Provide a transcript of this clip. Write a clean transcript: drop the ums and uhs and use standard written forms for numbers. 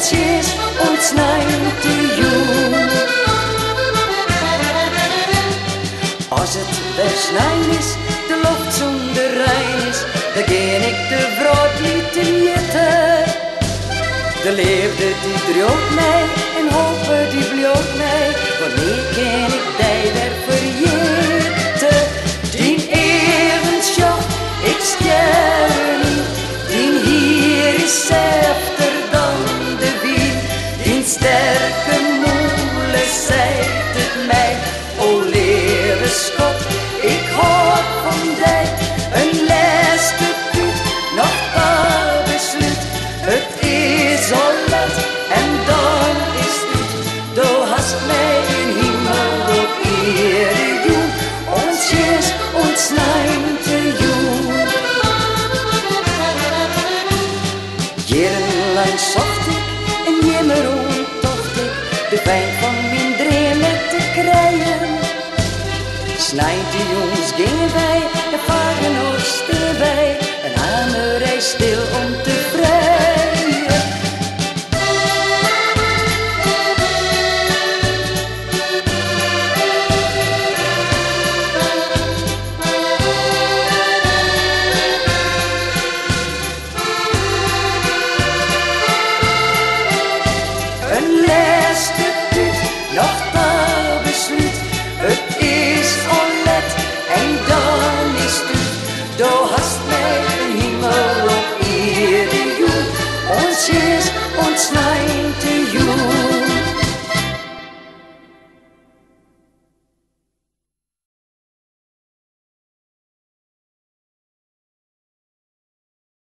ons is ons 90 June. Als het versnijn is, de lucht zonder rein is, dan ga ik de brood lieten eten. De liefde die droog mij en hopen die bloot mij, wanneer kan ik die weer vergeten? Die eventsjacht, ik sterf niet, die hier is hefter dan de wind. Die sterke moele zijt het mij, o lieve schat, ik houd van die. Een laatste punt, nog een besluit, het is al laat en dan is het. Du hast mij in hemel op eerde joen, ons is ons 90 June. Jarenlang zocht ik en nimmer onttocht ik de pijn van mijn dromen te krijgen. 90 jongens gingen wij, de varen nog stil bij, een hamerij stil om te vrijen. Een laatste punt, nog een besluit, het is al laat en dan is het. Du hast mij de hemel op eerde joen, ons is ons